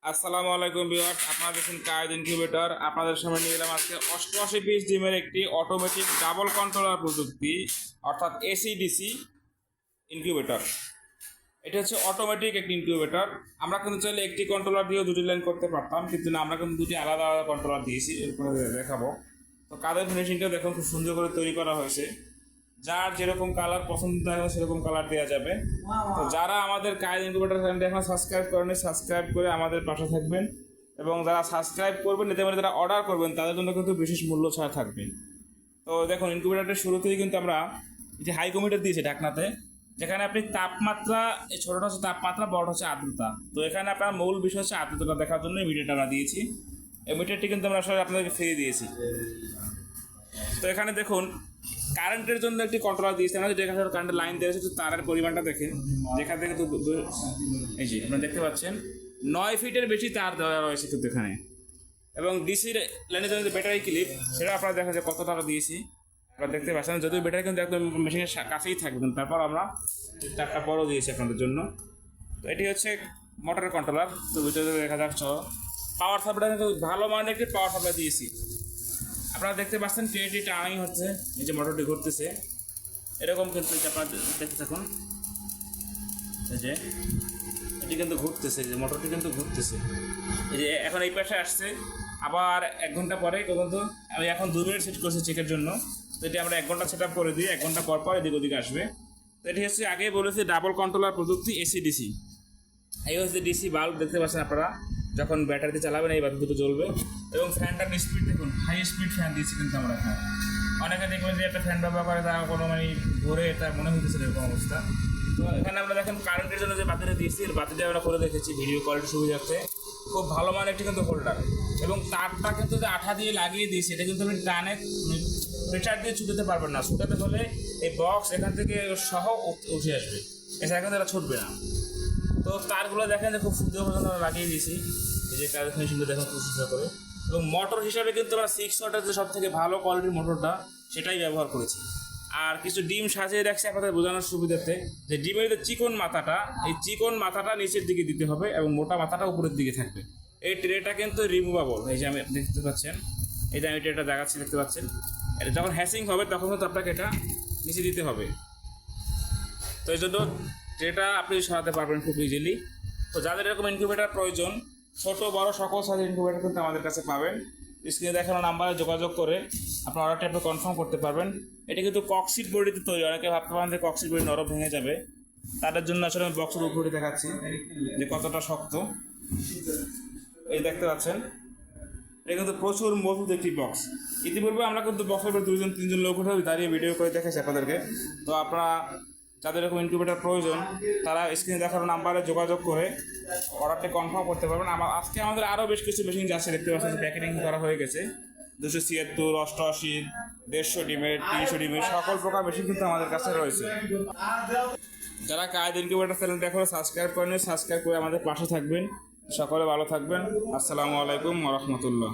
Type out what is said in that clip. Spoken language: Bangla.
আসসালামু আলাইকুম ভিউয়ার্স, আপনারা দেখছেন কায়েদ ইনকিউবেটর। আপনাদের সামনে নিয়ে এলাম আজকে 88 পিস ডিমের একটি অটোমেটিক ডাবল কন্ট্রোলার প্রযুক্তি, অর্থাৎ এসিডিসি ইনকিউবেটর। এটা হচ্ছে অটোমেটিক একটি ইনকিউবেটর। আমরা কিন্তু চাইলে একটি কন্ট্রোলার দিয়েও দুটি লাইন করতে পারতাম, কিন্তু না, আমরা কিন্তু দুটি আলাদা আলাদা কন্ট্রোলার দিয়েছি। এরপরে দেখাবো। তো কাদের ফিনিশিংটা দেখুন, খুব সুন্দর করে তৈরি করা হয়েছে। যার যেরকম কালার পছন্দ থাকে সেরকম কালার দেওয়া যাবে। তো যারা আমাদের কায়েদ ইনকিউবেটর চ্যানেলটি এখন সাবস্ক্রাইব করেনি, সাবস্ক্রাইব করে আমাদের পাশে থাকবেন, এবং যারা সাবস্ক্রাইব করবেন এতে মানে যারা অর্ডার করবেন তাদের জন্য কিন্তু বিশেষ মূল্য ছাড় থাকবে। তো দেখুন, ইনকিউবেটরটার শুরুতেই কিন্তু আমরা যে হাইকোমিটার দিয়েছি ঢাকনাতে, যেখানে আপনি তাপমাত্রা, এই ছোটোটা হচ্ছে তাপমাত্রা, বড়টা হচ্ছে আর্দ্রতা। তো এখানে আপনার মূল বিষয় হচ্ছে আর্দ্রতাটা দেখার জন্য মিটারটা আমরা দিয়েছি। এই মিটারটি কিন্তু আমরা আসলে আপনাদেরকে ফ্রি দিয়েছি। তো এখানে দেখুন, কারেন্টের জন্য একটি কন্ট্রোলার দিয়েছে আমরা, যেখানে কারেন্টের লাইন দেওয়া হচ্ছে। তারের পরিমাণটা দেখেন, যেখান থেকে এই যে আপনারা দেখতে পাচ্ছেন 9 ফিটের বেশি তার দেওয়া রয়েছে কিন্তু এখানে। এবং ডিসির লাইনের জন্য যে ব্যাটারি ক্লিপ, সেটা আপনারা দেখেন যে কত টাকা দিয়েছি আপনারা দেখতে পাচ্ছেন। যদিও ব্যাটারি কিন্তু একদম মেশিনের কাছেই থাকবে, তারপর আমরা তারটা বড় দিয়েছি আপনাদের জন্য। তো এটি হচ্ছে মোটরের কন্ট্রোলার। তো ভিতরে দেখা যাচ্ছে পাওয়ার সাপ্লাই, কিন্তু ভালো মানের একটি পাওয়ার সাপ্লাই দিয়েছি। আপনারা দেখতে পাচ্ছেন ট্রেটি টানাই হচ্ছে, এই যে মোটরটি ঘুরতেছে এরকম, কিন্তু আপনারা দেখতে থাকুন। এই যে এটি কিন্তু ঘুরতেছে, যে মোটরটি কিন্তু ঘুরতেছে। এই যে এখন এই পাশে আসছে, আবার 1 ঘন্টা পরে কিন্তু আমি এখন 2 মিনিট সেট করছি চেকের জন্য। তো এটি আমরা 1 ঘন্টা সেট আপ করে দিই, 1 ঘন্টা পর পর এদিক ওদিকে আসবে। তো এটি হচ্ছে আগেই বলেছি ডাবল কন্ট্রোলার প্রযুক্তি এসিডিসি। এই হচ্ছে ডিসি বাল্ব, দেখতে পাচ্ছেন আপনারা। যখন ব্যাটারিতে চালাবেন এই বাল্ব দুটো জ্বলবে। এবং ফ্যানটার স্পিড দেখুন, হাই স্পিড ফ্যান দিয়েছি কিন্তু আমরা এখানে। অনেকে দেখবেন যে একটা ফ্যান ব্যবহার করে, তার কোনো মানে ঘুরে এটা মনে হতেছে এরকম অবস্থা। তো এখানে আমরা দেখেন কারেন্টের জন্য যে বাতিটা দিয়েছি, এর বাতিটা আমরা করে দেখেছি ভিডিও কোয়ালিটি সুবিধার্থে। খুব ভালো মানের একটি কিন্তু হোল্ডার, এবং তারটা কিন্তু যে আঠা দিয়ে লাগিয়ে দিয়েছি, এটা কিন্তু আপনি টানে প্রেশার দিয়ে ছুটাতে পারবেন না। ছুটাতে হলে এই বক্স এখান থেকে সহ উঠে আসবে, এছাড়া কিন্তু এটা ছুটবে না। তো তারগুলো দেখেন যে খুব সুন্দর করে আমরা লাগিয়ে দিয়েছি। এই যে কার ফিনিশিংটা দেখেন খুব সুন্দর করে। এবং মোটর হিসাবে কিন্তু আমরা 6 ওয়াটের যে সব থেকে ভালো কোয়ালিটির মোটরটা, সেটাই ব্যবহার করেছি। আর কিছু ডিম সাজিয়ে রাখছি আপনাদের বোঝানোর সুবিধাতে, যে ডিমের যে চিকন মাথাটা, এই চিকন মাথাটা নিচের দিকে দিতে হবে এবং মোটা মাথাটা উপরের দিকে থাকবে। এই ট্রেটা কিন্তু রিমুভেবল, এই যে আমি দেখতে পাচ্ছেন, এই যে আমি ট্রেটা দেখাচ্ছি, দেখতে পাচ্ছেন। এটা যখন হ্যাসিং হবে তখন কিন্তু আপনাকে এটা নিচে দিতে হবে। তো এই জন্য ট্রেটা আপনি সরাতে পারবেন খুব ইজিলি। তো যাদের এরকম ইনকিউবেটার প্রয়োজন, ছোট বড় সকল সাইজের ইনকিউবেটার কিন্তু আমাদের কাছে পাবেন। স্ক্রিনে দেখানো নাম্বারে যোগাযোগ করে আপনার অর্ডারটা আপনি কনফার্ম করতে পারবেন। এটা কিন্তু ককশিট বডিতে তৈরি। অনেকে ভাবতে পারেন যে ককশিট বডি নরম ভেঙে যাবে, তাদের জন্য আসলে আমি বক্সের উপরে দেখাচ্ছি যে কতটা শক্ত। এই দেখতে পাচ্ছেন, এটা কিন্তু প্রচুর মজবুত একটি বক্স। ইতিপূর্বে আমরা কিন্তু বক্সের উপরে 2-3 জন লোক উঠে দাঁড়িয়ে ভিডিও করে দেখেছি আপনাদেরকে। তো আপনারা যাদের এরকম ইনকিউবেটার প্রয়োজন, তারা স্ক্রিনে দেখানো নাম্বারে যোগাযোগ করে অর্ডারটি কনফার্ম করতে পারবেন। আজকে আমাদের আরও বেশ কিছু মেশিন যাচ্ছে, দেখতে পাচ্ছেন প্যাকেটিং করা হয়ে গেছে। 276, 88, 150 ডিমের, 300 ডিমের সকল প্রকার মেশিন কিন্তু আমাদের কাছে রয়েছে। যারা কায়েদ ইনকিউবেটার চ্যানেলটি এখনো সাবস্ক্রাইব করেন, সাবস্ক্রাইব করে আমাদের পাশে থাকবেন। সকলে ভালো থাকবেন। আসসালামু আলাইকুম ওয়া রাহমাতুল্লাহ।